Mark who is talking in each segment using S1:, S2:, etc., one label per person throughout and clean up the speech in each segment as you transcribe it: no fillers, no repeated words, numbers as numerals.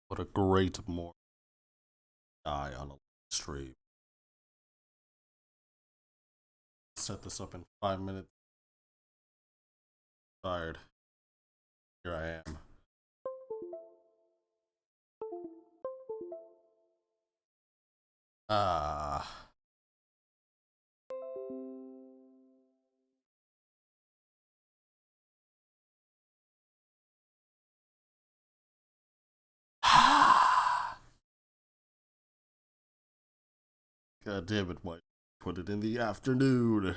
S1: What a great morning guy on a stream. Set this up in 5 minutes. Tired. Here I am. Ah. God damn it, Mike. Put it in the afternoon.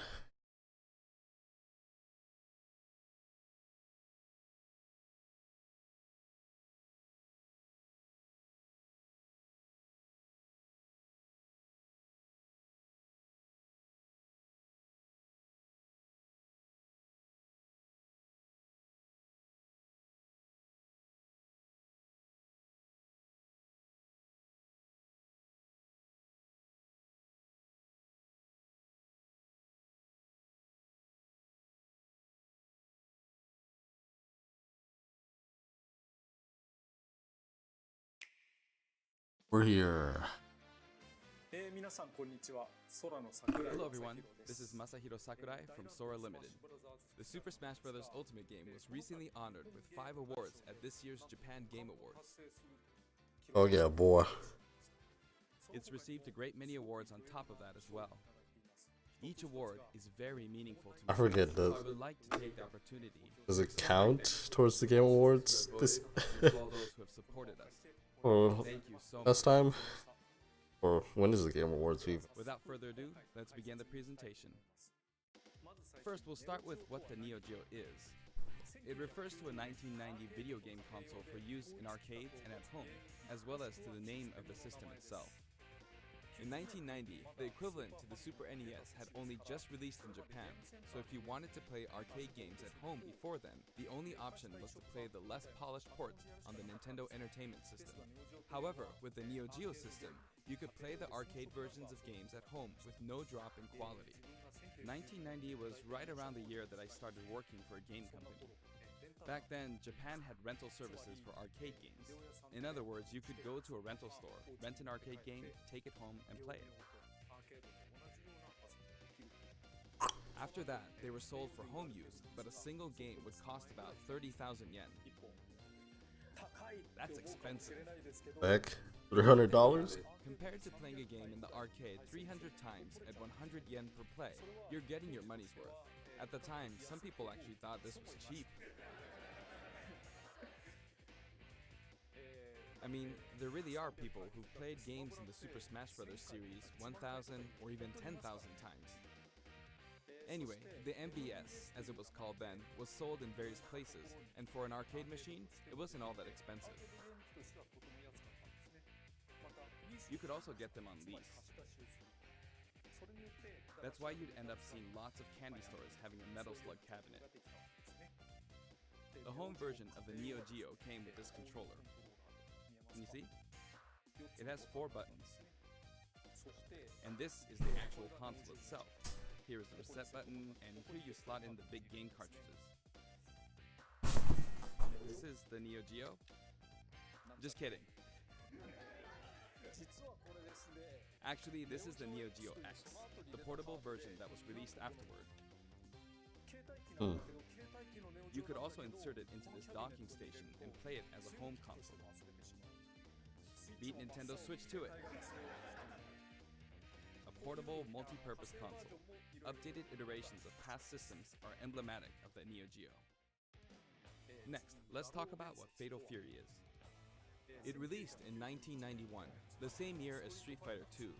S1: We're here.
S2: Hello everyone, this is Masahiro Sakurai from Sora Limited. The Super Smash Bros. Ultimate game was recently honored with 5 awards at this year's Japan Game Awards.
S1: Oh yeah, boy.
S2: It's received a great many awards on top of that as well. Each award is very meaningful to me.
S1: I forget
S2: so I would like to take the opportunity.
S1: Does it count towards the Game Awards? This
S2: to all those who have supported us.
S1: or
S2: Thank you so
S1: last
S2: much.
S1: time? Or when is the Game Awards even?
S2: Without further ado, let's begin the presentation. First, we'll start with what the Neo Geo is. It refers to a 1990 video game console for use in arcades and at home, as well as to the name of the system itself. In 1990, the equivalent to the Super NES had only just released in Japan, so if you wanted to play arcade games at home before then, the only option was to play the less polished ports on the Nintendo Entertainment System. However, with the Neo Geo system, you could play the arcade versions of games at home with no drop in quality. 1990 was right around the year that I started working for a game company. Back then, Japan had rental services for arcade games. In other words, you could go to a rental store, rent an arcade game, take it home, and play it. After that, they were sold for home use, but a single game would cost about 30,000 yen. That's expensive.
S1: Heck, $300?
S2: Compared to playing a game in the arcade 300 times at 100 yen per play, you're getting your money's worth. At the time, some people actually thought this was cheap. I mean, there really are people who've played games in the Super Smash Bros. Series 1,000 or even 10,000 times. Anyway, the MBS, as it was called then, was sold in various places, and for an arcade machine, it wasn't all that expensive. You could also get them on lease. That's why you'd end up seeing lots of candy stores having a Metal Slug cabinet. The home version of the Neo Geo came with this controller. Can you see? It has 4 buttons. And this is the actual console itself. Here is the reset button, and here you slot in the big game cartridges. This is the Neo Geo. Just kidding. Actually, this is the Neo Geo X, the portable version that was released afterward. You could also insert it into this docking station and play it as a home console. Beat Nintendo Switch to it. A portable, multi-purpose console. Updated iterations of past systems are emblematic of the Neo Geo. Next, let's talk about what Fatal Fury is. It released in 1991, the same year as Street Fighter II,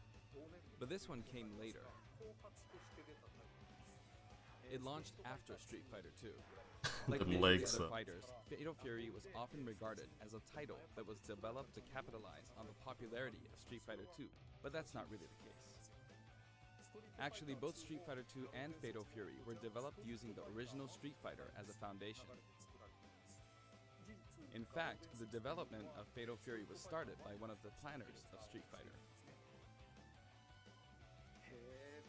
S2: but this one came later. It launched after Street Fighter II. Like many of the other fighters, Fatal Fury was often regarded as a title that was developed to capitalize on the popularity of Street Fighter II, but that's not really the case. Actually, both Street Fighter II and Fatal Fury were developed using the original Street Fighter as a foundation. In fact, the development of Fatal Fury was started by one of the planners of Street Fighter.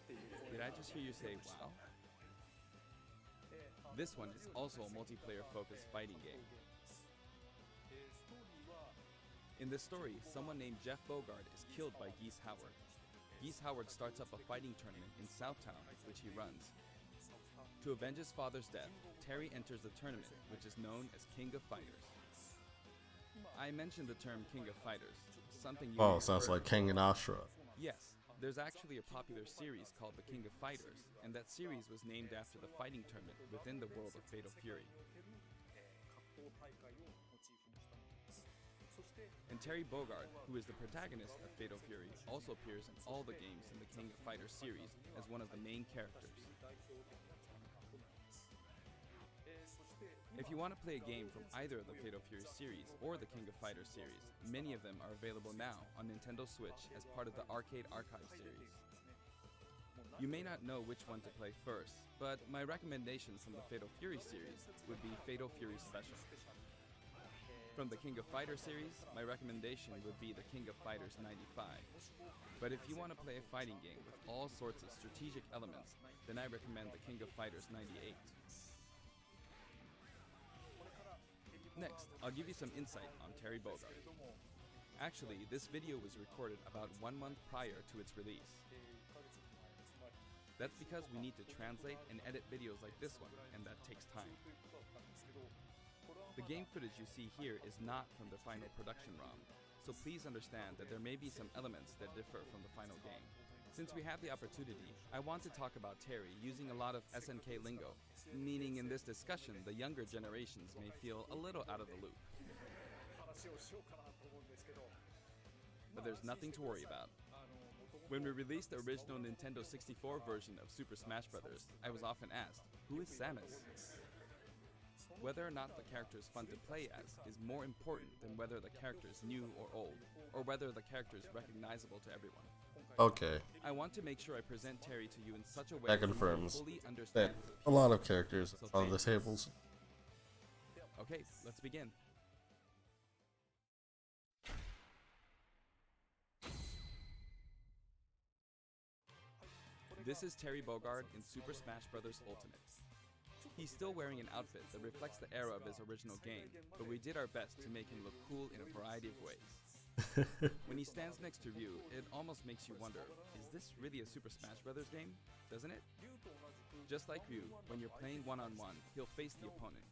S2: Did I just hear you say, wow? This one is also a multiplayer-focused fighting game. In this story, someone named Jeff Bogard is killed by Geese Howard. Geese Howard starts up a fighting tournament in Southtown, which he runs. To avenge his father's death, Terry enters the tournament, which is known as King of Fighters. I mentioned the term King of Fighters, something you may have
S1: sounds
S2: heard
S1: like King and Ashura.
S2: Yes, there's actually a popular series called The King of Fighters, and that series was named after the fighting tournament within the world of Fatal Fury. And Terry Bogard, who is the protagonist of Fatal Fury, also appears in all the games in the King of Fighters series as one of the main characters. If you want to play a game from either of the Fatal Fury series or the King of Fighters series, many of them are available now on Nintendo Switch as part of the Arcade Archive series. You may not know which one to play first, but my recommendations from the Fatal Fury series would be Fatal Fury Special. From the King of Fighters series, my recommendation would be the King of Fighters 95. But if you want to play a fighting game with all sorts of strategic elements, then I recommend the King of Fighters 98. Next, I'll give you some insight on Terry Bogard. Actually, this video was recorded about 1 month prior to its release. That's because we need to translate and edit videos like this one, and that takes time. The game footage you see here is not from the final production ROM, so please understand that there may be some elements that differ from the final game. Since we have the opportunity, I want to talk about Terry using a lot of SNK lingo, meaning in this discussion the younger generations may feel a little out of the loop. But there's nothing to worry about. When we released the original Nintendo 64 version of Super Smash Bros., I was often asked, who is Samus? Whether or not the character is fun to play as is more important than whether the character is new or old, or whether the character is recognizable to everyone.
S1: Okay,
S2: I want to make sure I present Terry to you in such a way
S1: that
S2: that you
S1: confirms
S2: fully
S1: that
S2: understand.
S1: a lot of characters on the tables.
S2: Okay, let's begin. This is Terry Bogard in Super Smash Bros. Ultimate. He's still wearing an outfit that reflects the era of his original game, but we did our best to make him look cool in a variety of ways. When he stands next to Ryu, it almost makes you wonder, is this really a Super Smash Bros. Game? Doesn't it? Just like Ryu, when you're playing one-on-one, he'll face the opponent.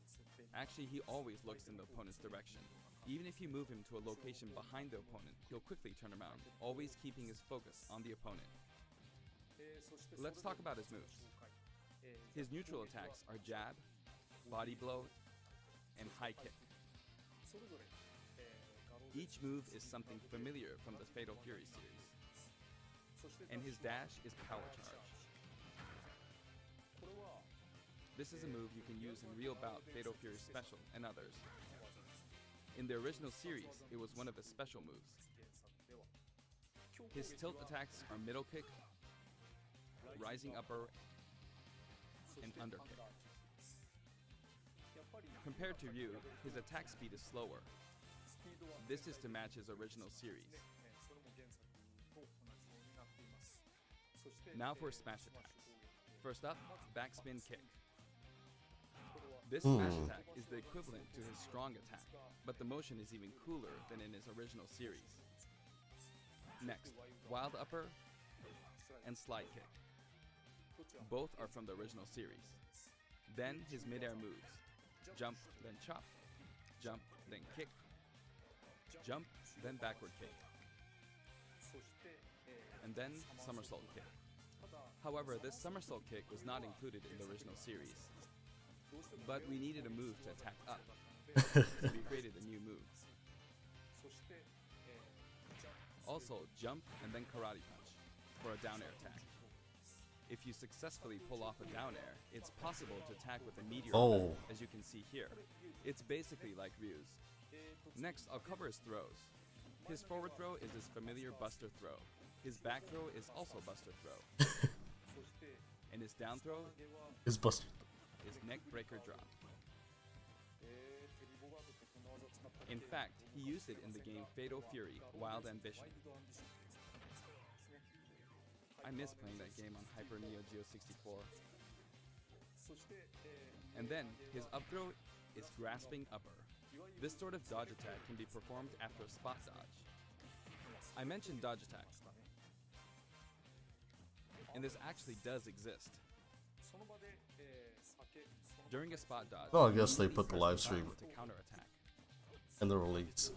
S2: Actually, he always looks in the opponent's direction. Even if you move him to a location behind the opponent, he'll quickly turn around, always keeping his focus on the opponent. Let's talk about his moves. His neutral attacks are jab, body blow, and high kick. Each move is something familiar from the Fatal Fury series. And his dash is power charge. This is a move you can use in Real Bout, Fatal Fury Special, and others. In the original series, it was one of his special moves. His tilt attacks are middle kick, rising upper, and underkick. Compared to Ryu, his attack speed is slower. This is to match his original series. Now for smash attacks. First up, backspin kick. This smash attack is the equivalent to his strong attack, but the motion is even cooler than in his original series. Next, wild upper and slide kick. Both are from the original series. Then his mid-air moves. Jump, then chop. Jump, then kick. Jump, then backward kick. And then somersault kick. However, this somersault kick was not included in the original series. But we needed a move to attack up, so we created a new move. Also, jump and then karate punch for a down air attack. If you successfully pull off a down air, it's possible to attack with a meteor effect, as you can see here. It's basically like Ryu's. Next, I'll cover his throws. His forward throw is his familiar buster throw. His back throw is also buster throw. And his down throw
S1: His buster.
S2: is neck breaker drop. In fact, he used it in the game Fatal Fury Wild Ambition. I miss playing that game on Hyper Neo Geo 64. And then, his up throw is grasping upper. This sort of dodge attack can be performed after a spot dodge. I mentioned dodge attack, and this actually does exist. During a spot dodge,
S1: Well, I guess they
S2: immediately
S1: put the
S2: press
S1: live stream
S2: button to counterattack.
S1: in the release,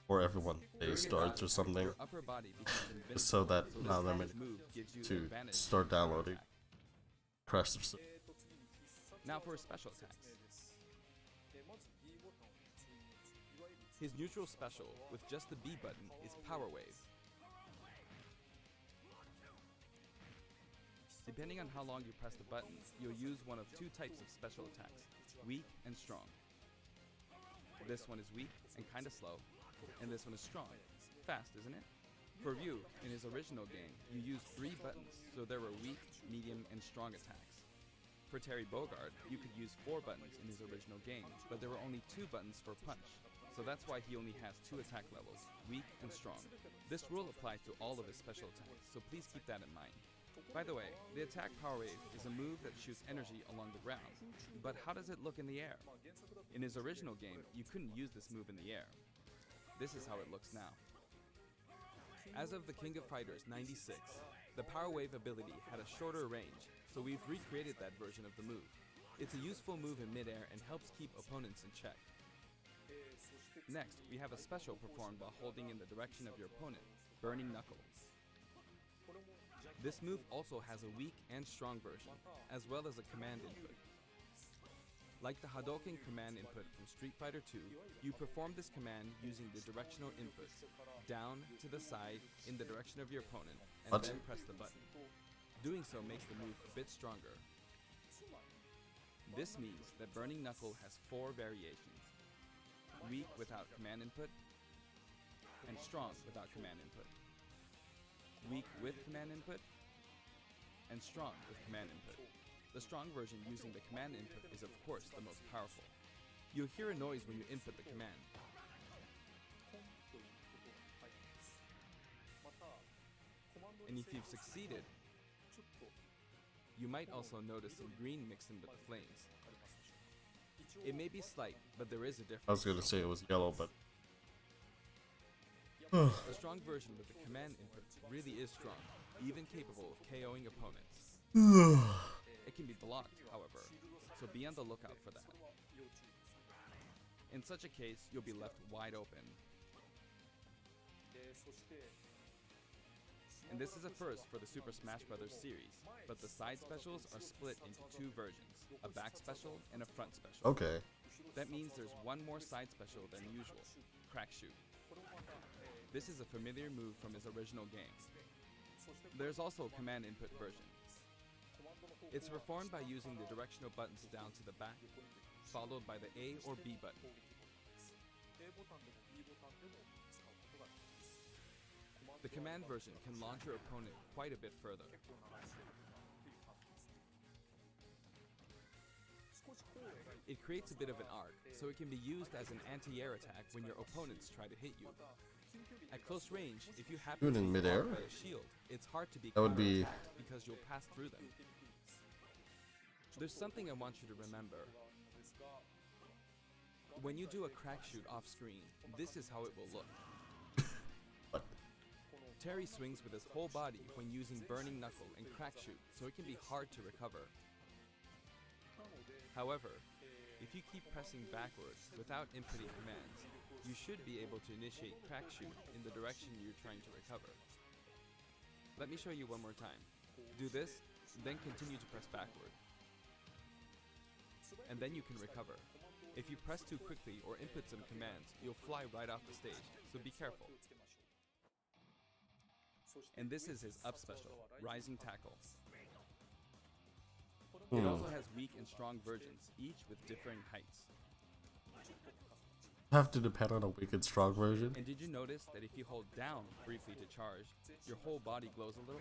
S1: or everyone day starts or something,
S2: Your upper body becomes invincible,
S1: so that
S2: so
S1: now
S2: this
S1: they're
S2: kind of
S1: made
S2: move gives you the
S1: to
S2: advantage
S1: start
S2: during
S1: downloading.
S2: attack.
S1: Crash their system.
S2: Now for his special attacks. His neutral special, with just the B button, is Power Wave. Depending on how long you press the button, you'll use one of two types of special attacks, weak and strong. This one is weak and kinda slow, and this one is strong. Fast, isn't it? For Ryu, in his original game, you used 3 buttons, so there were weak, medium, and strong attacks. For Terry Bogard, you could use 4 buttons in his original game, but there were only 2 buttons for punch, so that's why he only has 2 attack levels, weak and strong. This rule applies to all of his special attacks, so please keep that in mind. By the way, the attack Power Wave is a move that shoots energy along the ground, but how does it look in the air? In his original game, you couldn't use this move in the air. This is how it looks now. As of the King of Fighters 96, the Power Wave ability had a shorter range, so we've recreated that version of the move. It's a useful move in midair and helps keep opponents in check. Next, we have a special performed while holding in the direction of your opponent, Burning Knuckle. This move also has a weak and strong version, as well as a command input. Like the Hadouken command input from Street Fighter II, you perform this command using the directional inputs, down to the side in the direction of your opponent, and
S1: What?
S2: then press the button. Doing so makes the move a bit stronger. This means that Burning Knuckle has 4 variations: weak without command input, and strong without command input, weak with command input, and strong with command input. The strong version using the command input is of course the most powerful. You'll hear a noise when you input the command. And if you've succeeded, you might also notice some green mixed in with the flames. It may be slight, but there is a difference.
S1: I was gonna say it was yellow, but
S2: The strong version with the command input really is strong, even capable of KOing opponents. It can be blocked, however, so be on the lookout for that. In such a case, you'll be left wide open. And this is a first for the Super Smash Bros. Series, but the side specials are split into 2 versions, a back special and a front special.
S1: okay.
S2: That means there's one more side special than usual, Crack Shoot. This is a familiar move from his original game. There's also a command input version. It's performed by using the directional buttons down to the back, followed by the A or B button. The command version can launch your opponent quite a bit further. It creates a bit of an arc, so it can be used as an anti-air attack when your opponents try to hit you. At close range, if you happen
S1: Even
S2: to
S1: in
S2: be
S1: midair?
S2: blocked by a shield, it's hard to be
S1: That would be-
S2: counterattacked because you'll pass through them. There's something I want you to remember. When you do a crack shoot off screen, this is how it will look.
S1: What?
S2: Terry swings with his whole body when using Burning Knuckle and Crack Shoot, so it can be hard to recover. However, if you keep pressing backwards without inputting commands, you should be able to initiate Crack Shoot in the direction you're trying to recover. Let me show you one more time. Do this, then continue to press backward. And then you can recover. If you press too quickly or input some commands, you'll fly right off the stage, so be careful. And this is his up special, Rising Tackle. It also has weak and strong versions, each with differing heights.
S1: Have to depend on a weak and strong version.
S2: And did you notice that if you hold down briefly to charge, your whole body glows a little?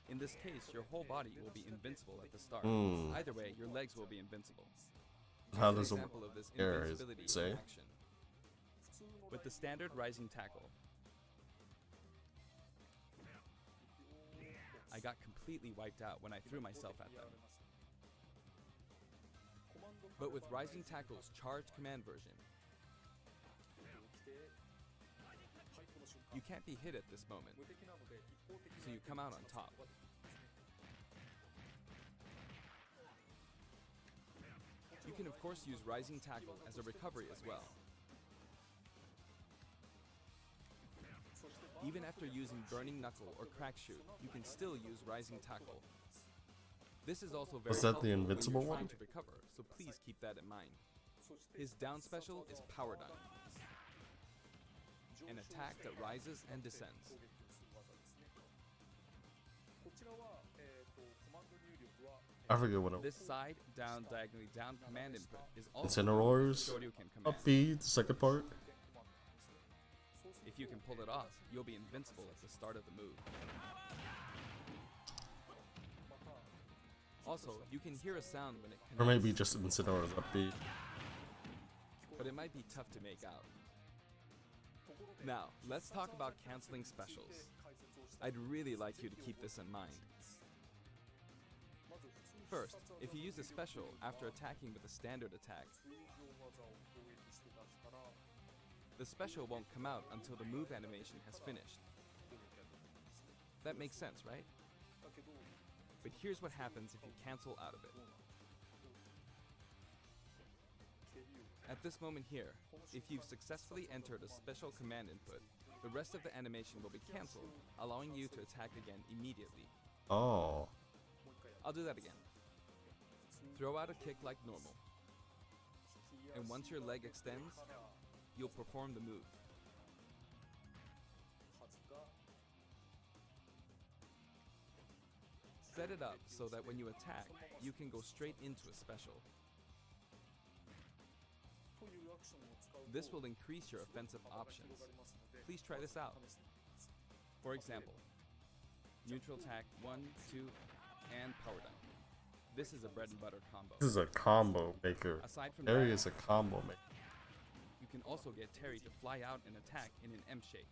S2: In this case, your whole body will be invincible at the start. Either way, your legs will be invincible.
S1: How
S2: Here's
S1: does
S2: an
S1: it
S2: example of this
S1: air is
S2: invincibility
S1: say?
S2: in action. With the standard Rising Tackle, I got completely wiped out when I threw myself at them. But with Rising Tackle's charge command version, you can't be hit at this moment, so you come out on top. You can of course use Rising Tackle as a recovery as well. Even after using Burning Knuckle or Crack Shoot, you can still use Rising Tackle. This is also very
S1: Was that the
S2: helpful when
S1: invincible
S2: you're trying
S1: one?
S2: to recover, so please keep that in mind. His down special is Power Dunk, an attack that rises and descends.
S1: I forget what it was.
S2: This side, down, diagonally down command input is also
S1: Incineroars,
S2: Shoryuken command.
S1: up B, the second part.
S2: If you can pull it off, you'll be invincible at the start of the move. Also, you can hear a sound when it connects,
S1: Or maybe just Incineroars up B.
S2: but it might be tough to make out. Now, let's talk about canceling specials. I'd really like you to keep this in mind. First, if you use a special after attacking with a standard attack, the special won't come out until the move animation has finished. That makes sense, right? But here's what happens if you cancel out of it. At this moment here, if you've successfully entered a special command input, the rest of the animation will be cancelled, allowing you to attack again immediately.
S1: Oh.
S2: I'll do that again. Throw out a kick like normal. And once your leg extends, you'll perform the move. Set it up so that when you attack, you can go straight into a special. This will increase your offensive options. Please try this out. For example, neutral attack 1, 2, and power down. This is a bread and butter combo.
S1: This is a combo maker.
S2: Aside from
S1: Terry
S2: that,
S1: is a combo maker.
S2: you can also get Terry to fly out and attack in an M shape.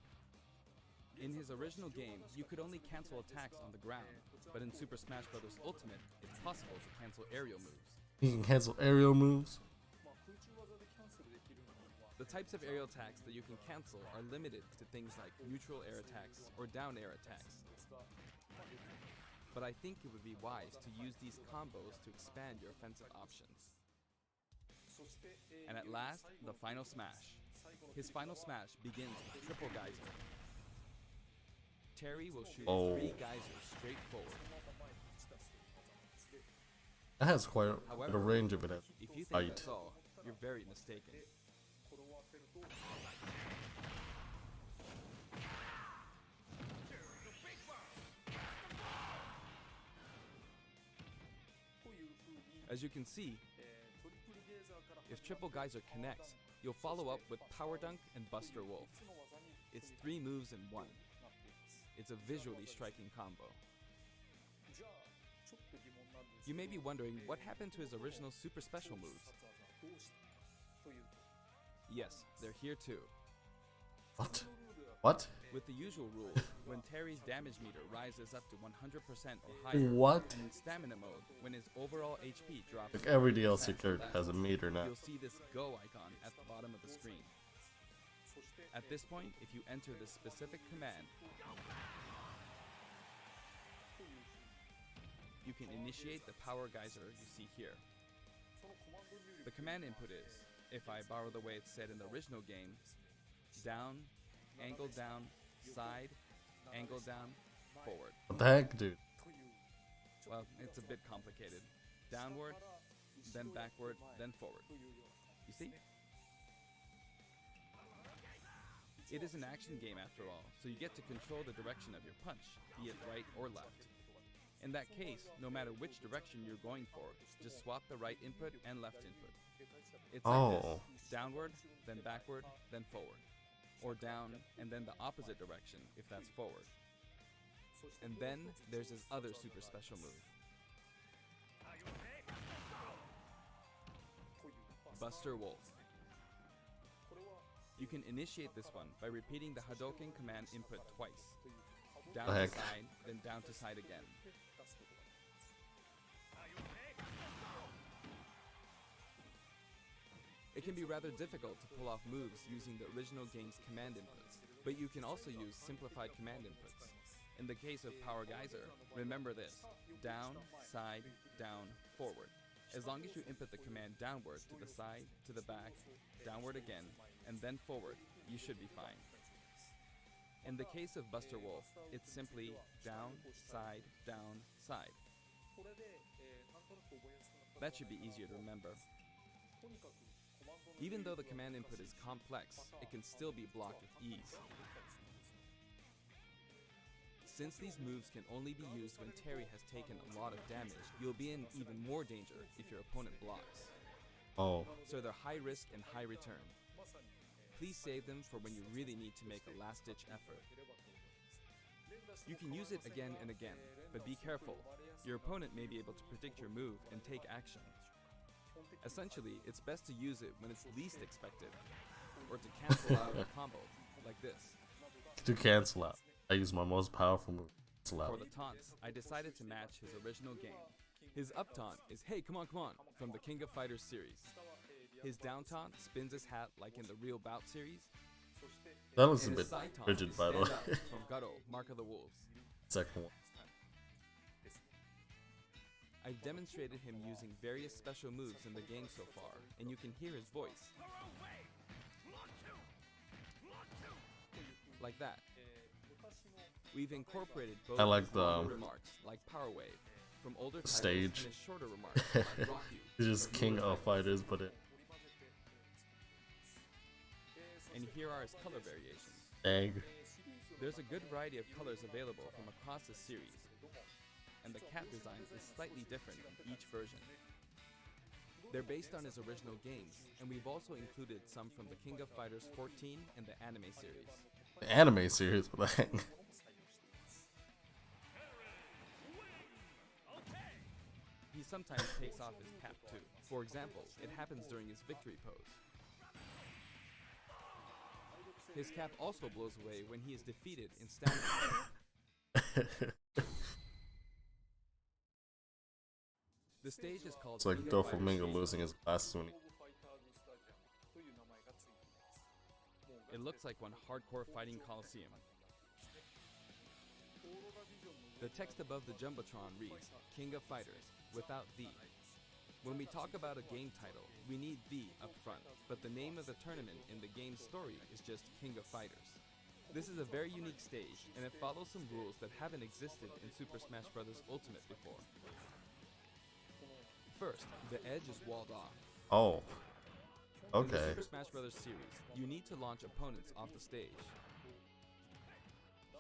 S2: In his original game, you could only cancel attacks on the ground, but in Super Smash Bros. Ultimate, it's possible to cancel aerial moves.
S1: He can cancel aerial moves.
S2: The types of aerial attacks that you can cancel are limited to things like neutral air attacks or down air attacks. But I think it would be wise to use these combos to expand your offensive options. And at last, the final smash. His final smash begins with triple geyser. Terry will shoot 3 geysers straight forward.
S1: That has quite a
S2: However,
S1: range of it.
S2: If you think
S1: Height.
S2: that's all, you're very mistaken. As you can see, if Triple Geyser connects, you'll follow up with Power Dunk and Buster Wolf. It's 3 moves in 1. It's a visually striking combo. You may be wondering what happened to his original super special moves. Yes, they're here too.
S1: What? What?
S2: With the usual rule, when Terry's damage meter rises up to 100% or higher,
S1: What?
S2: and in stamina mode, when his overall HP drops,
S1: Like every
S2: 100%
S1: DLC
S2: or
S1: character
S2: less,
S1: has a meter now.
S2: you'll see this go icon at the bottom of the screen. At this point, if you enter this specific command, you can initiate the power geyser you see here. The command input is, if I borrow the way it's said in the original game, down, angle down, side, angle down, forward.
S1: What the heck, dude?
S2: Well, it's a bit complicated. Downward, then backward, then forward. You see? It is an action game after all, so you get to control the direction of your punch, be it right or left. In that case, no matter which direction you're going for, just swap the right input and left input. It's like this: downward, then backward, then forward. Or down, and then the opposite direction, if that's forward. And then there's his other super special move. Buster Wolf. You can initiate this one by repeating the Hadouken command input twice. Down to side, then down to side again. It can be rather difficult to pull off moves using the original game's command inputs, but you can also use simplified command inputs. In the case of Power Geyser, remember this: down, side, down, forward. As long as you input the command downward, to the side, to the back, downward again, and then forward, you should be fine. In the case of Buster Wolf, it's simply down, side, side. That should be easier to remember. Even though the command input is complex, it can still be blocked with ease. Since these moves can only be used when Terry has taken a lot of damage, you'll be in even more danger if your opponent blocks.
S1: Oh.
S2: So they're high risk and high return. Please save them for when you really need to make a last-ditch effort. You can use it again and again, but be careful. Your opponent may be able to predict your move and take action. Essentially, it's best to use it when it's least expected, or to cancel out a combo, like this.
S1: To cancel out, I use my most powerful move. Cancel out.
S2: For the taunts, I decided to match his original game. His up taunt is "Hey, come on, from the King of Fighters series. His down taunt spins his hat like in the Real Bout series.
S1: That looks a
S2: And
S1: bit
S2: his side taunt
S1: rigid,
S2: is
S1: by the way.
S2: "Stand up" from Gutto, Mark of the Wolves.
S1: Second one.
S2: I've demonstrated him using various special moves in the game so far, and you can hear his voice. Like that. We've incorporated both
S1: I like
S2: his
S1: the,
S2: longer remarks, like Power Wave, from older titles,
S1: stage.
S2: and his shorter remarks, like Rock You.
S1: He's just king of fighters, but it.
S2: And here are his color variations.
S1: Egg.
S2: There's a good variety of colors available from across the series, and the cap design is slightly different in each version. They're based on his original games, and we've also included some from the King of Fighters 14 and the anime series.
S1: The anime series, what the heck?
S2: He sometimes takes off his cap too. For example, it happens during his victory pose. His cap also blows away when he is defeated in standing. The stage is called
S1: It's like
S2: King of Fighters
S1: Doflamingo
S2: Stadium.
S1: losing his glasses when he.
S2: It looks like one hardcore fighting coliseum. The text above the Jumbotron reads, King of Fighters, without the. When we talk about a game title, we need the up front, but the name of the tournament in the game's story is just King of Fighters. This is a very unique stage, and it follows some rules that haven't existed in Super Smash Bros. Ultimate before. First, the edge is walled off.
S1: Oh.
S2: In the
S1: Okay.
S2: Super Smash Bros. Series, you need to launch opponents off the stage.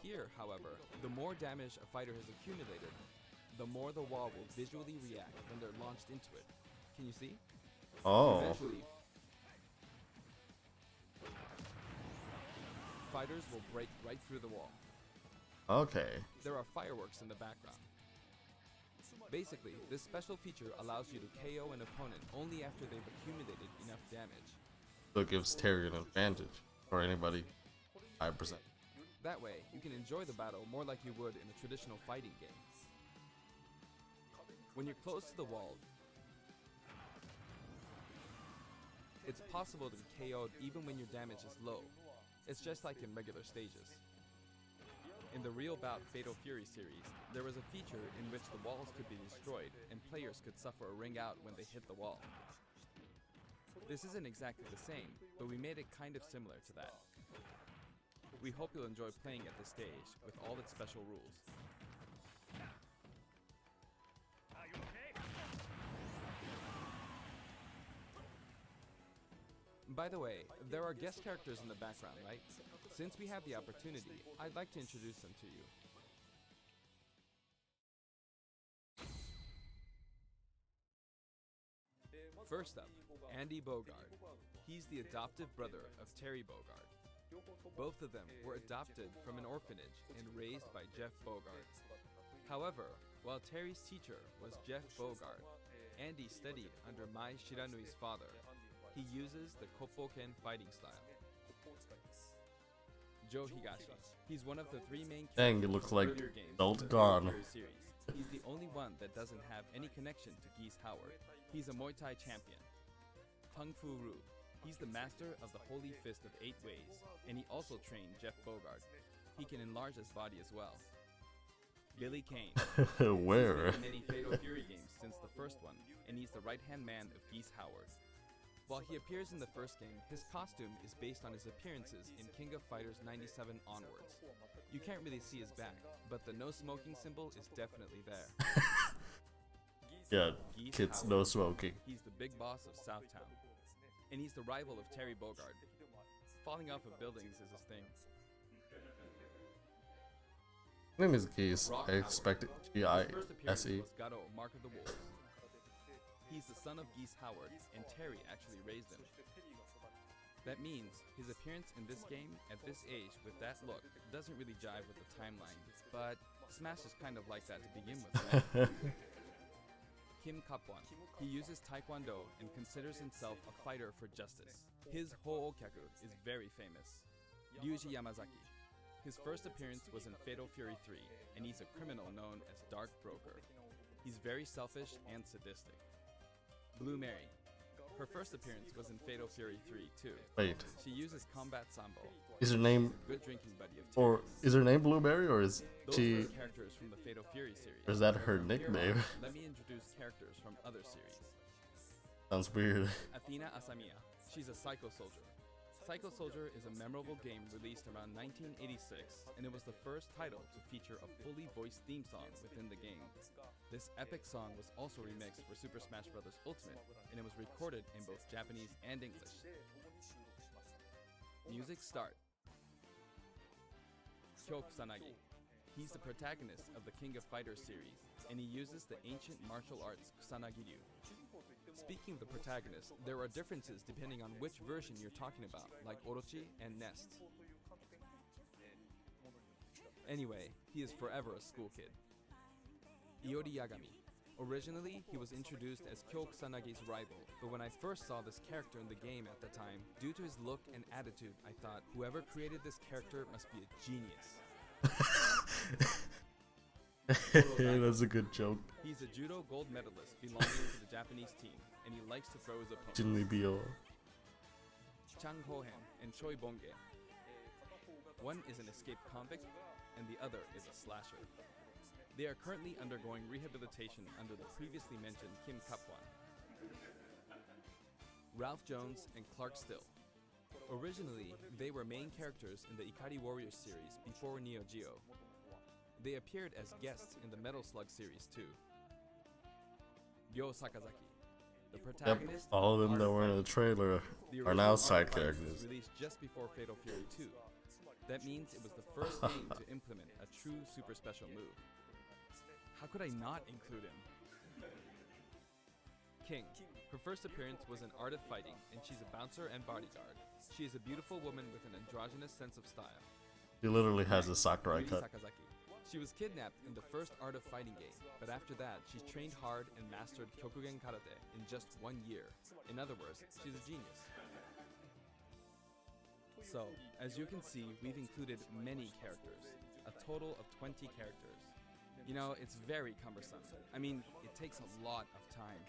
S2: Here, however, the more damage a fighter has accumulated, the more the wall will visually react when they're launched into it. Can you see?
S1: Oh.
S2: Eventually, fighters will break right through the wall.
S1: Okay.
S2: There are fireworks in the background. Basically, this special feature allows you to KO an opponent only after they've accumulated enough damage.
S1: So it gives Terry an advantage, or anybody 5%.
S2: That way, you can enjoy the battle more like you would in a traditional fighting game. When you're close to the wall, it's possible to be KO'd even when your damage is low. It's just like in regular stages. In the Real Bout Fatal Fury series, there was a feature in which the walls could be destroyed and players could suffer a ring out when they hit the wall. This isn't exactly the same, but we made it kind of similar to that. We hope you'll enjoy playing at this stage with all its special rules. By the way, there are guest characters in the background, right? Since we have the opportunity, I'd like to introduce them to you. First up, Andy Bogard. He's the adoptive brother of Terry Bogard. Both of them were adopted from an orphanage and raised by Jeff Bogard. However, while Terry's teacher was Jeff Bogard, Andy studied under Mai Shiranui's father. He uses the Koppoken fighting style. Joe Higashi. He's one of the three main
S1: Dang, it
S2: characters
S1: looks
S2: in
S1: like
S2: earlier games
S1: Belt
S2: in the
S1: Gone.
S2: Fatal Fury series. He's the only one that doesn't have any connection to Geese Howard. He's a Muay Thai champion. Kung Fu Roo. He's the master of the Holy Fist of 8 Ways, and he also trained Jeff Bogard. He can enlarge his body as well. Billy Kane.
S1: Where?
S2: He's made many Fatal Fury games since the first one, and he's the right-hand man of Geese Howard. While he appears in the first game, his costume is based on his appearances in King of Fighters 97 onwards. You can't really see his back, but the no smoking symbol is definitely there.
S1: Yeah,
S2: Geese
S1: kids,
S2: Howard.
S1: no smoking.
S2: He's the big boss of Southtown, and he's the rival of Terry Bogard. Falling off of buildings is his thing.
S1: My name is Geese.
S2: Rock
S1: I
S2: Howard.
S1: expect
S2: His
S1: G-I-S-E.
S2: first appearance was Gado, Mark of the Wolves. He's the son of Geese Howard, and Terry actually raised him. That means his appearance in this game at this age with that look doesn't really jive with the timeline, but Smash is kind of like that to begin with, right? Kim Kapwan. He uses Taekwondo and considers himself a fighter for justice. His Ho'okyaku is very famous. Ryuji Yamazaki. His first appearance was in Fatal Fury 3, and he's a criminal known as Dark Broker. He's very selfish and sadistic. Blue Mary. Her first appearance was in Fatal Fury 3 too.
S1: Wait,
S2: She uses Combat Sambo.
S1: is her name,
S2: Good drinking buddy of
S1: or
S2: Terry's.
S1: is her name Blueberry, or is
S2: Those
S1: she,
S2: were characters from the Fatal Fury series.
S1: or is that her nickname?
S2: Let me introduce characters from other series.
S1: Sounds weird.
S2: Athena Asamiya. She's a Psycho Soldier. Psycho Soldier is a memorable game released around 1986, and it was the first title to feature a fully voiced theme song within the game. This epic song was also remixed for Super Smash Bros. Ultimate, and it was recorded in both Japanese and English. Music start. Kyo Kusanagi. He's the protagonist of the King of Fighters series, and he uses the ancient martial arts Kusanagi-ryu. Speaking of the protagonist, there are differences depending on which version you're talking about, like Orochi and Nest. Anyway, he is forever a school kid. Iori Yagami. Originally, he was introduced as Kyo Kusanagi's rival, but when I first saw this character in the game at the time, due to his look and attitude, I thought, whoever created this character must be a genius.
S1: That's a good joke.
S2: He's a judo gold medalist belonging to the Japanese team, and he likes to throw his opponents.
S1: Jinli Bio.
S2: Chang Hohen and Choi Bonge. One is an escaped convict, and the other is a slasher. They are currently undergoing rehabilitation under the previously mentioned Kim Kapwan. Ralph Jones and Clark Still. Originally, they were main characters in the Ikari Warriors series before Neo Geo. They appeared as guests in the Metal Slug series too. Ryo Sakazaki. The
S1: Yep,
S2: protagonist.
S1: all of them that were in the trailer
S2: The
S1: are now
S2: original
S1: side
S2: Art of Fighting
S1: characters.
S2: was released just before Fatal Fury 2. That means it was the first game to implement a true super special move. How could I not include him? King. Her first appearance was in Art of Fighting, and she's a bouncer and bodyguard. She is a beautiful woman with an androgynous sense of style.
S1: He literally has a Sakurai
S2: Yuri
S1: cut.
S2: Sakazaki. She was kidnapped in the first Art of Fighting game, but after that, she trained hard and mastered Kyokugen Karate in just 1 year. In other words, she's a genius. So, as you can see, we've included many characters, a total of 20 characters. You know, it's very cumbersome. I mean, it takes a lot of time.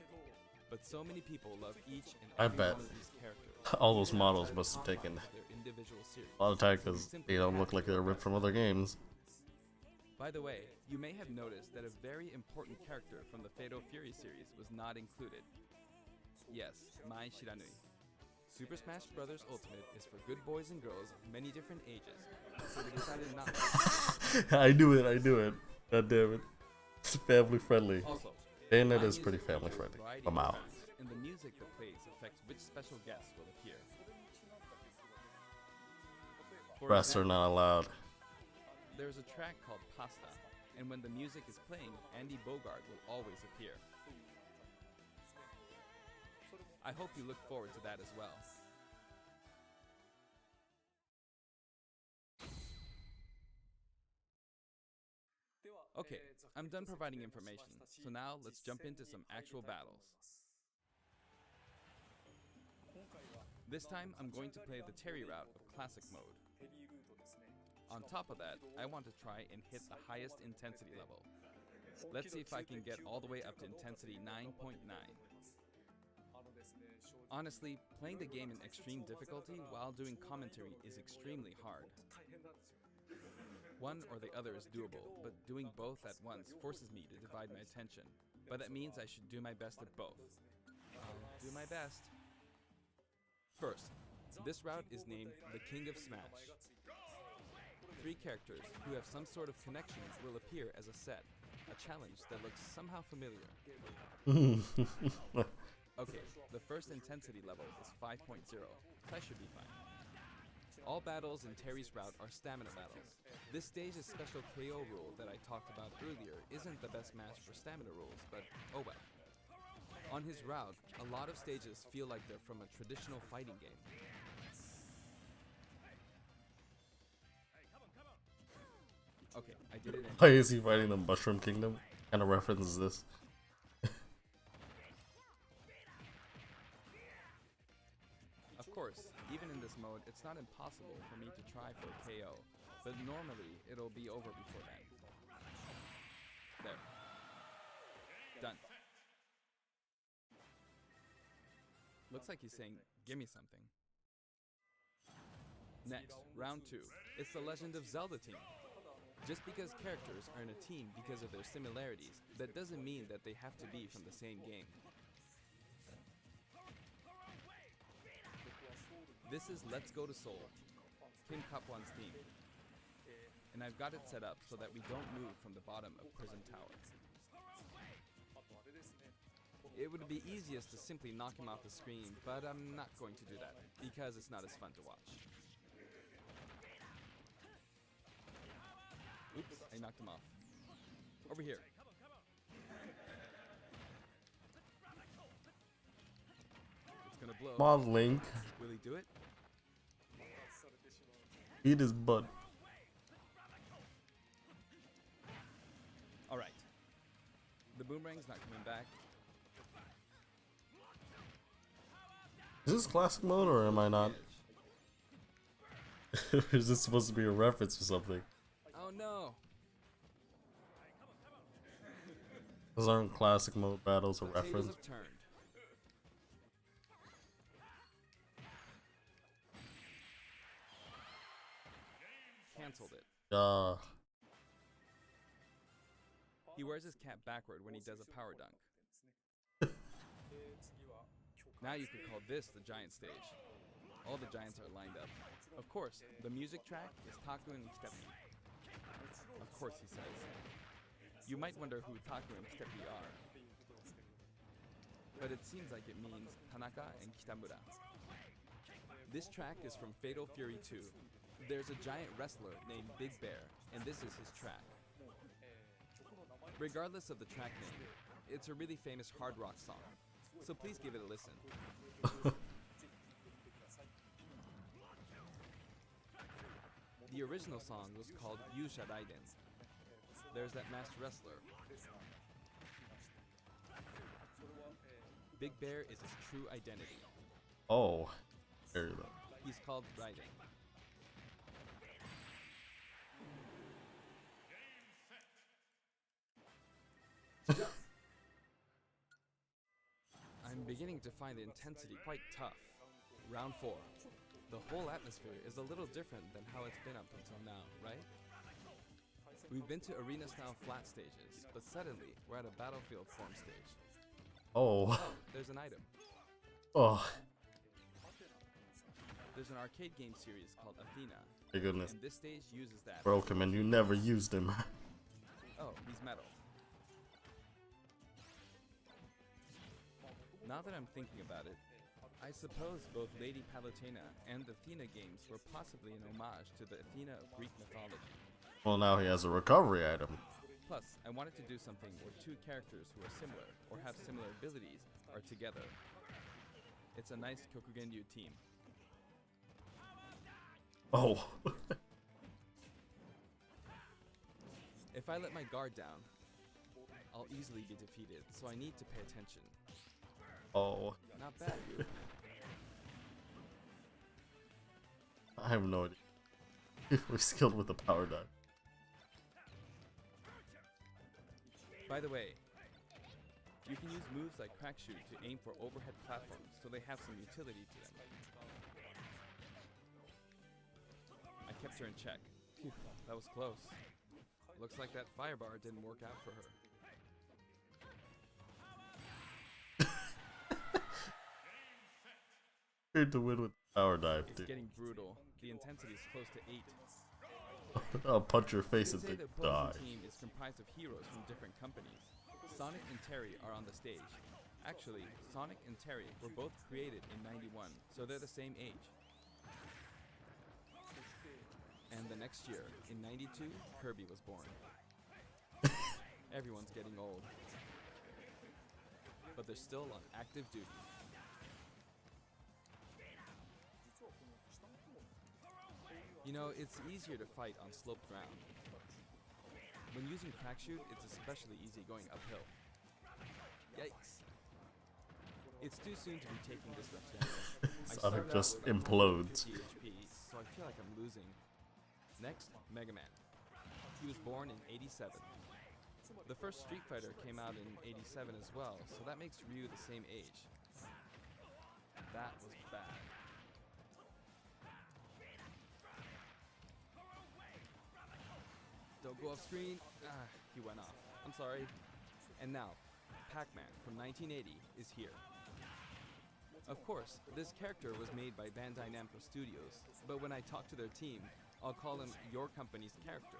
S2: But so many people love each and
S1: I
S2: every
S1: bet.
S2: one of these characters.
S1: All those models must have taken
S2: Their individual series.
S1: a lot of time because they don't look like they're ripped from other games.
S2: By the way, you may have noticed that a very important character from the Fatal Fury series was not included. Yes, Mai Shiranui. Super Smash Bros. Ultimate is for good boys and girls of many different ages, so we decided not to.
S1: I knew it. God damn it. It's family friendly.
S2: Also,
S1: Bayonetta
S2: my
S1: is pretty
S2: music
S1: family
S2: features
S1: friendly.
S2: a variety
S1: I'm
S2: of
S1: out.
S2: tracks, and the music that plays affects which special guests will appear. For
S1: Breasts are
S2: example,
S1: not allowed.
S2: there's a track called Pasta, and when the music is playing, Andy Bogard will always appear. I hope you look forward to that as well. Okay, I'm done providing information, so now let's jump into some actual battles. This time, I'm going to play the Terry route of Classic mode. On top of that, I want to try and hit the highest intensity level. Let's see if I can get all the way up to intensity 9.9. Honestly, playing the game in extreme difficulty while doing commentary is extremely hard. One or the other is doable, but doing both at once forces me to divide my attention. But that means I should do my best at both. I'll do my best. First, this route is named the King of Smash. 3 characters who have some sort of connection will appear as a set, a challenge that looks somehow familiar. Okay, the first intensity level is 5.0, so I should be fine. All battles in Terry's route are stamina battles. This stage's special KO rule that I talked about earlier isn't the best match for stamina rules, but oh well. On his route, a lot of stages feel like they're from a traditional fighting game. Okay, I did it.
S1: Why is he fighting the Mushroom Kingdom? What kind of reference is this?
S2: Of course, even in this mode, it's not impossible for me to try for a KO, but normally it'll be over before that. There. Done. Looks like he's saying, give me something. Next, round 2. It's the Legend of Zelda team. Just because characters are in a team because of their similarities, that doesn't mean that they have to be from the same game. This is Let's Go to Seoul, Kim Kapwan's theme. And I've got it set up so that we don't move from the bottom of Prison Tower. It would be easiest to simply knock him off the screen, but I'm not going to do that, because it's not as fun to watch. Oops, I knocked him off. Over here. It's gonna blow.
S1: Come on, Link.
S2: Will he do it?
S1: Eat his butt.
S2: Alright. The boomerang's not coming back.
S1: Is this classic mode or am I not? Is this supposed to be a reference or something?
S2: Oh no!
S1: Those aren't classic mode battles a
S2: The tables
S1: reference.
S2: have turned. Cancelled it. He wears his cap backward when he does a power dunk. Now you could call this the giant stage. All the giants are lined up. Of course, the music track is Taku and Kitepi. Of course, he says. You might wonder who Taku and Kitepi are. But it seems like it means Tanaka and Kitamura. This track is from Fatal Fury 2. There's a giant wrestler named Big Bear, and this is his track. Regardless of the track name, it's a really famous hard rock song, so please give it a listen. The original song was called Yusha Raiden. There's that masked wrestler. Big Bear is his true identity.
S1: Oh, there you go.
S2: He's called Raiden. I'm beginning to find the intensity quite tough. Round 4. The whole atmosphere is a little different than how it's been up until now, right? We've been to arena-style flat stages, but suddenly we're at a battlefield form stage.
S1: Oh.
S2: There's an item.
S1: Oh.
S2: There's an arcade game series called Athena,
S1: My goodness.
S2: and this stage uses that.
S1: Broke him and you never used him.
S2: Oh, he's metal. Now that I'm thinking about it, I suppose both Lady Palutena and the Athena games were possibly an homage to the Athena of Greek mythology.
S1: Well, now he has a recovery item.
S2: Plus, I wanted to do something where 2 characters who are similar, or have similar abilities, are together. It's a nice Kokugenryu team.
S1: Oh.
S2: If I let my guard down, I'll easily be defeated, so I need to pay attention.
S1: Oh.
S2: Not bad, you.
S1: I have no idea. We're skilled with the power dive.
S2: By the way, You can use moves like Crack Shoot to aim for overhead platforms so they have some utility to them. I kept her in check. Phew, that was close. Looks like that fire bar didn't work out for her.
S1: Need to win with power dive,
S2: It's
S1: dude.
S2: getting brutal. The intensity is close to 8.
S1: I'll punch your face and
S2: Say
S1: think
S2: the
S1: die.
S2: opposing team is comprised of heroes from different companies. Sonic and Terry are on the stage. Actually, Sonic and Terry were both created in 91, so they're the same age. And the next year, in 92, Kirby was born. Everyone's getting old. But they're still on active duty. You know, it's easier to fight on sloped ground. When using Crack Shoot, it's especially easy going uphill. Yikes. It's too soon to be taking this much damage. I
S1: Sonic
S2: started
S1: just
S2: out with
S1: implodes.
S2: 150 HP, so I feel like I'm losing. Next, Mega Man. He was born in 87. The first Street Fighter came out in 87 as well, so that makes Ryu the same age. That was bad. Don't go off screen. Ah, he went off. I'm sorry. And now, Pac-Man from 1980 is here. Of course, this character was made by Bandai Namco Studios, but when I talk to their team, I'll call him your company's character.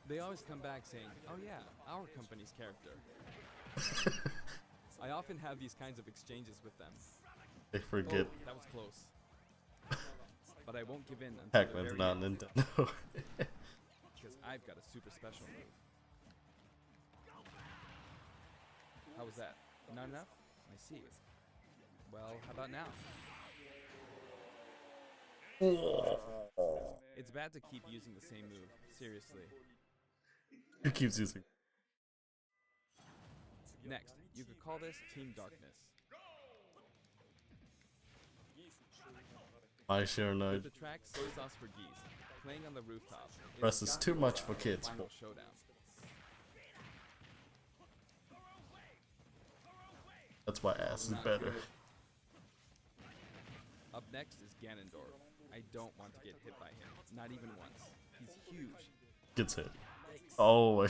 S2: They always come back saying, oh yeah, our company's character. I often have these kinds of exchanges with them.
S1: They forget
S2: Oh, that was close. But I won't give in until the
S1: Pac-Man's
S2: very
S1: not
S2: end,
S1: Nintendo.
S2: because I've got a super special move. How was that? Not enough? I see. Well, how about now? It's bad to keep using the same move. Seriously.
S1: He keeps using.
S2: Next, you could call this Team Darkness.
S1: My share nudge.
S2: With the track Soy Sauce for Geese, playing on the rooftop. it
S1: Press
S2: has
S1: is
S2: got
S1: too
S2: to
S1: much
S2: be
S1: for
S2: the
S1: kids.
S2: Final showdown.
S1: That's why ass is
S2: Not
S1: better.
S2: good. Up next is Ganondorf. I don't want to get hit by him, not even once. He's huge.
S1: Gets hit.
S2: Yikes.
S1: Oh my.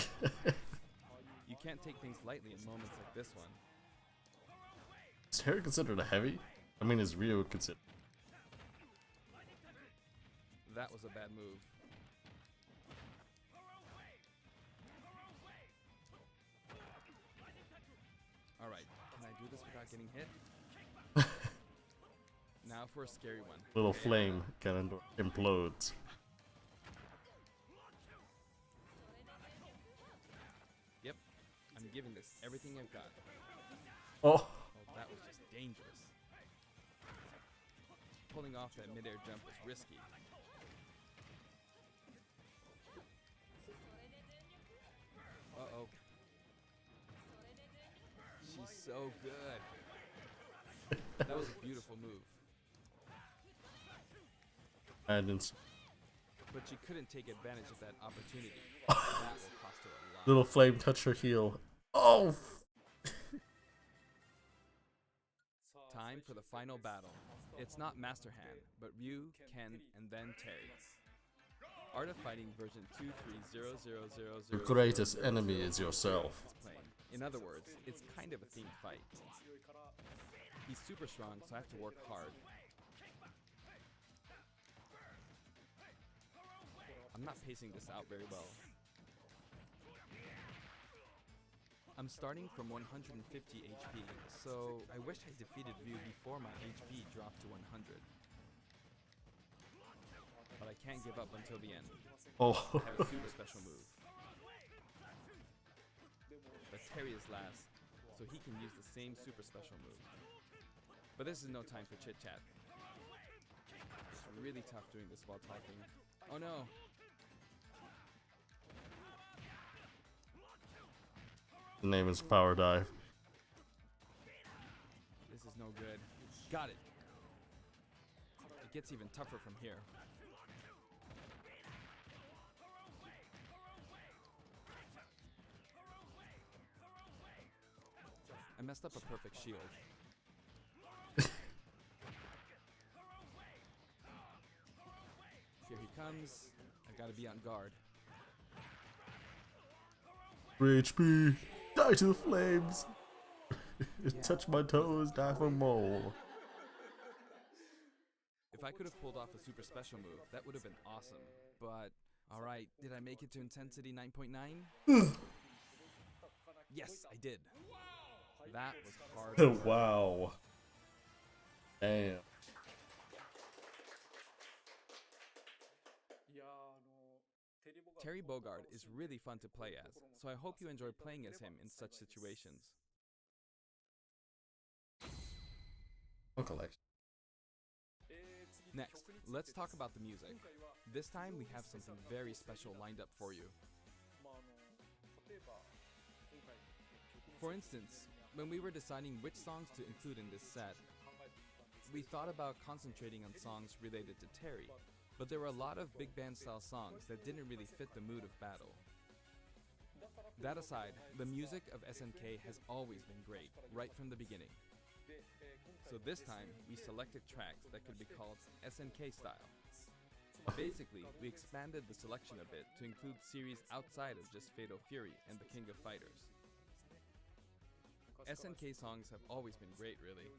S2: You can't take things lightly in moments like this one.
S1: Is Terry considered a heavy? I mean, is Ryu considered?
S2: That was a bad move. Alright, can I do this without getting hit? Now for a scary one.
S1: Little flame Ganondorf implodes.
S2: Yep, I'm giving this everything I've got.
S1: Oh,
S2: Oh, that was just dangerous. Pulling off that midair jump was risky. Uh-oh. She's so good. That was a beautiful move.
S1: I didn't.
S2: But she couldn't take advantage of that opportunity. That will cost her a lot.
S1: Little flame touch her heel. Oh.
S2: Time for the final battle. It's not Master Hand, but Ryu, Ken, and then Terry. Art of Fighting version 2300000.
S1: Your greatest enemy is yourself.
S2: Playing. In other words, it's kind of a themed fight. He's super strong, so I have to work hard. I'm not pacing this out very well. I'm starting from 150 HP, so I wish I defeated Ryu before my HP dropped to 100. But I can't give up until the end.
S1: Oh.
S2: I have a super special move. But Terry is last, so he can use the same super special move. But this is no time for chit chat. It's really tough doing this while talking. Oh no!
S1: The name is Power Dive.
S2: This is no good. Got it! It gets even tougher from here. I messed up a perfect shield. Here he comes. I've got to be on guard.
S1: 3 HP. Die to the flames. Touch my toes, die for mole.
S2: If I could have pulled off a super special move, that would have been awesome. But, alright, did I make it to intensity 9.9? Yes, I did. That was hard.
S1: Wow. Damn.
S2: Terry Bogard is really fun to play as, so I hope you enjoy playing as him in such situations.
S1: Collection.
S2: Next, let's talk about the music. This time we have something very special lined up for you. For instance, when we were deciding which songs to include in this set, we thought about concentrating on songs related to Terry, but there were a lot of big band style songs that didn't really fit the mood of battle. That aside, the music of SNK has always been great, right from the beginning. So this time, we selected tracks that could be called SNK style. Basically, we expanded the selection a bit to include series outside of just Fatal Fury and the King of Fighters. SNK songs have always been great, really.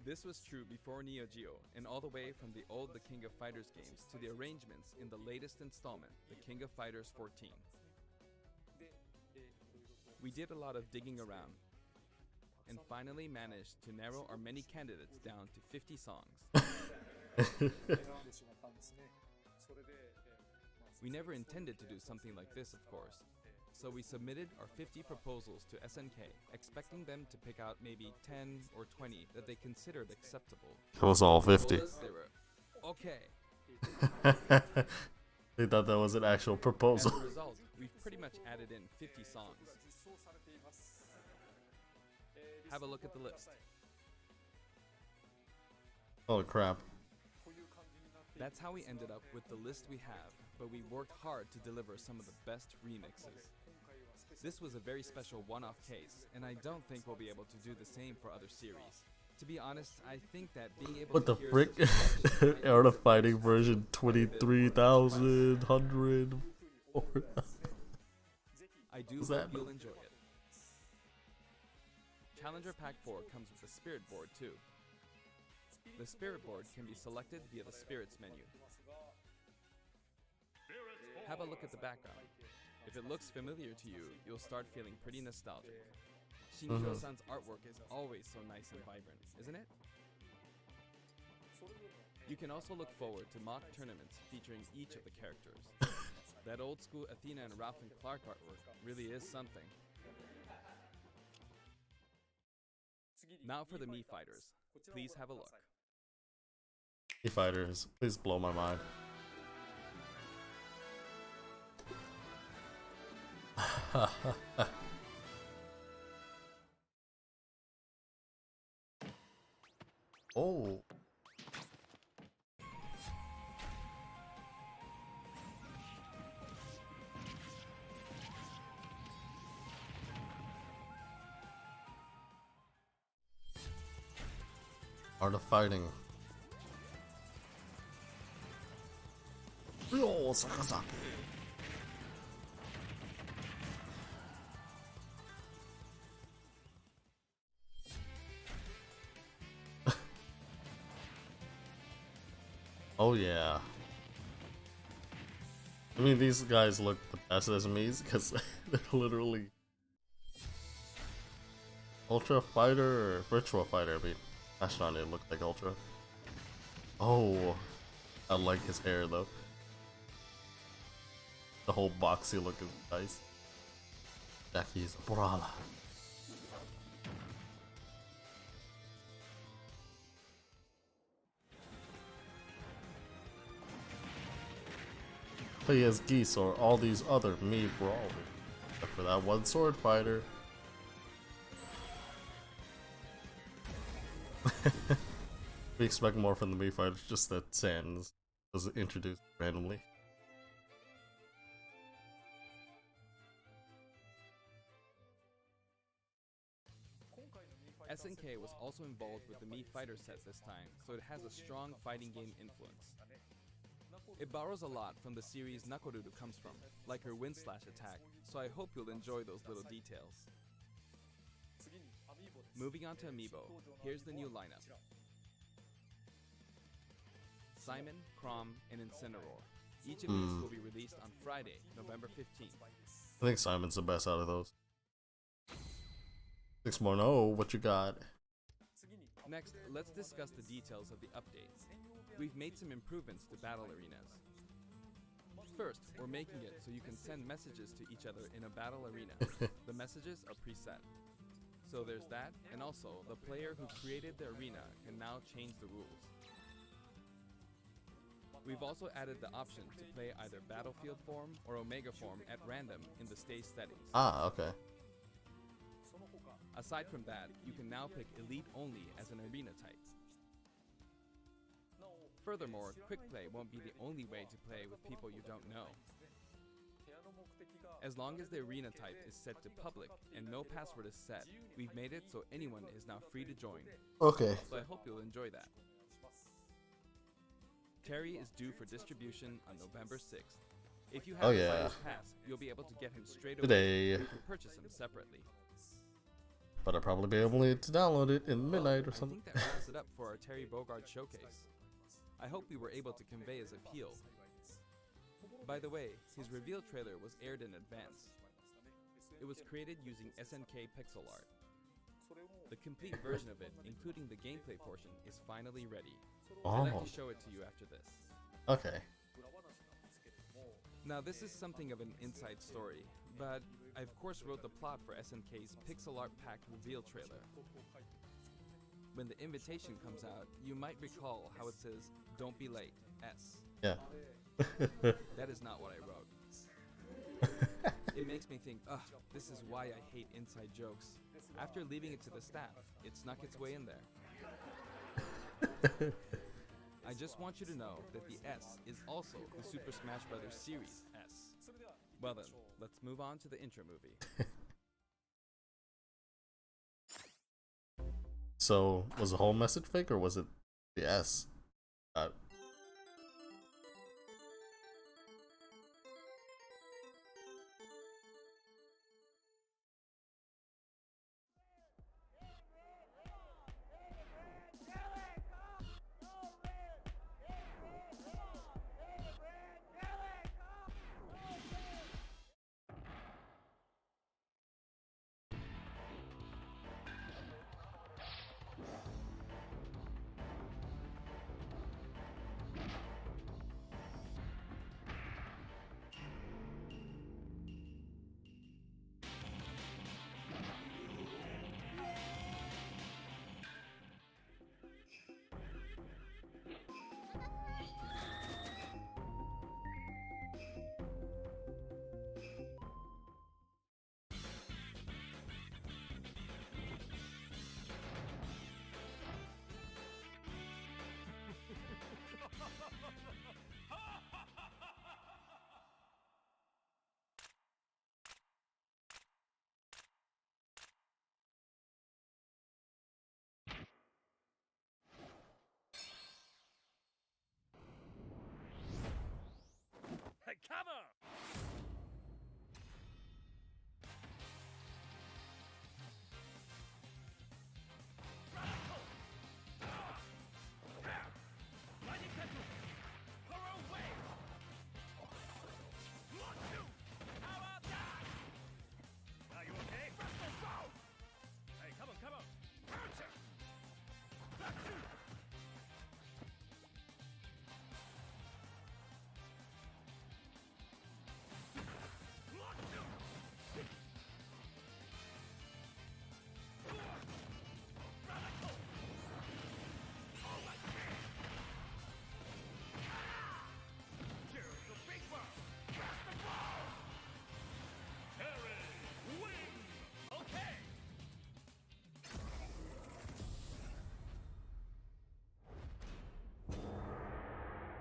S2: This was true before Neo Geo, and all the way from the old The King of Fighters games to the arrangements in the latest installment, The King of Fighters 14. We did a lot of digging around, and finally managed to narrow our many candidates down to 50 songs. We never intended to do something like this, of course. So we submitted our 50 proposals to SNK, expecting them to pick out maybe 10 or 20 that they considered acceptable.
S1: It was all 50.
S2: They were, okay.
S1: They thought that was an actual proposal.
S2: As a result, we've pretty much added in 50 songs. Have a look at the list.
S1: Oh crap.
S2: That's how we ended up with the list we have, but we worked hard to deliver some of the best remixes. This was a very special one-off case, and I don't think we'll be able to do the same for other series. To be honest, I think that being able
S1: What
S2: to
S1: the
S2: hear
S1: frick?
S2: such a
S1: Art of Fighting version 23,100.
S2: I do
S1: What's
S2: hope
S1: that?
S2: you'll enjoy it. Challenger Pack 4 comes with a Spirit board too. The Spirit board can be selected via the Spirits menu. Have a look at the background. If it looks familiar to you, you'll start feeling pretty nostalgic. Shinjiro-san's artwork is always so nice and vibrant, isn't it? You can also look forward to mock tournaments featuring each of the characters. That old school Athena and Ralph and Clark artwork really is something. Now for the Mii Fighters. Please have a look.
S1: Mii Fighters, please blow my mind. Oh. Art of Fighting. Yo, Sakazaki. Oh yeah. I mean, these guys look the best as Mii's because they're literally Ultra Fighter or Virtual Fighter. I mean, Astron didn't look like Ultra. Oh, I like his hair though. The whole boxy look is nice. Jackie's Borala. Play as Geese or all these other Mii brawlers. Except for that one sword fighter. We expect more from the Mii fighters, just that Sans was introduced randomly.
S2: SNK was also involved with the Mii Fighter set this time, so it has a strong fighting game influence. It borrows a lot from the series Nakoruru comes from, like her wind slash attack, so I hope you'll enjoy those little details. Moving on to Amiibo, here's the new lineup. Simon, Chrom, and Incineroar. Each of these will be released on Friday, November 15th.
S1: I think Simon's the best out of those. 6 more. No, what you got?
S2: Next, let's discuss the details of the updates. We've made some improvements to battle arenas. First, we're making it so you can send messages to each other in a battle arena. The messages are preset. So there's that, and also, the player who created the arena can now change the rules. We've also added the option to play either Battlefield form or Omega form at random in the stage settings.
S1: Ah, okay.
S2: Aside from that, you can now pick Elite only as an arena type. Furthermore, Quick Play won't be the only way to play with people you don't know. As long as the arena type is set to public and no password is set, we've made it so anyone is now free to join.
S1: Okay.
S2: So I hope you'll enjoy that. Terry is due for distribution on November 6th. If you have a Fighters Pass, you'll be able to get him straight away.
S1: Today.
S2: You can purchase him separately.
S1: But I'll probably be able to download it in midnight or something.
S2: I think that wraps it up for our Terry Bogard showcase. I hope we were able to convey his appeal. By the way, his reveal trailer was aired in advance. It was created using SNK pixel art. The complete version of it, including the gameplay portion, is finally ready. I'd like to show it to you after this.
S1: Okay.
S2: Now this is something of an inside story, but I of course wrote the plot for SNK's pixel art packed reveal trailer. When the invitation comes out, you might recall how it says, "Don't be late, S."
S1: Yeah.
S2: That is not what I wrote. It makes me think, ugh, this is why I hate inside jokes. After leaving it to the staff, it snuck its way in there. I just want you to know that the S is also the Super Smash Bros. Series S. Well then, let's move on to the intro movie.
S1: So, was the whole message fake or was it the S?
S3: Cover!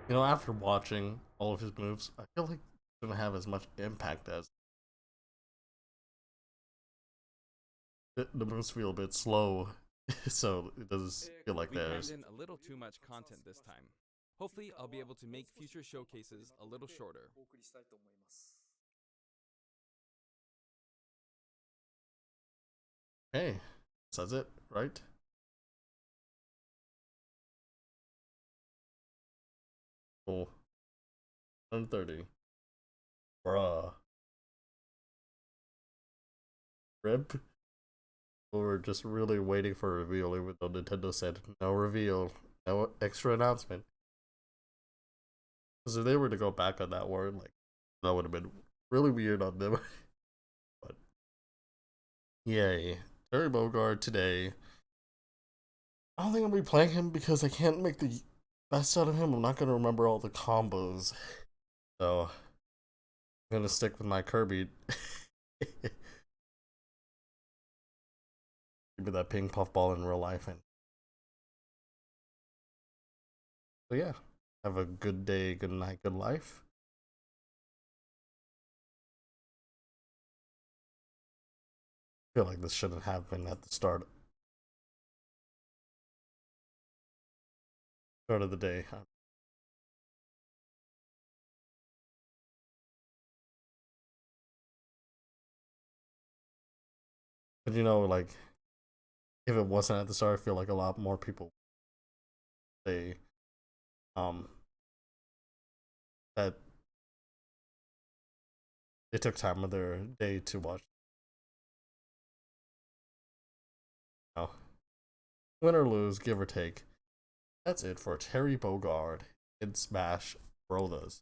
S1: You know, after watching all of his moves, I feel like he doesn't have as much impact as the moves feel a bit slow so it doesn't feel like
S2: We crammed
S1: theirs.
S2: in a little too much content this time. Hopefully, I'll be able to make future showcases a little shorter.
S1: Hey, says it, right? Cool. 130. Bruh. Rip. We were just really waiting for a reveal, even though Nintendo said no reveal, no extra announcement. Because if they were to go back on that word, like, that would have been really weird on them. But yay. Terry Bogard today. I don't think I'm replaying him because I can't make the best out of him. I'm not going to remember all the combos. So, I'm going to stick with my Kirby. Give me that ping puff ball in real life. And so, yeah. Have a good day, good night, good life. I feel like this shouldn't have been at the start of the day. But you know, like, if it wasn't at the start, I feel like a lot more people say um that they took time of their day to watch. You know, win or lose, give or take. That's it for Terry Bogard in Smash Brothers.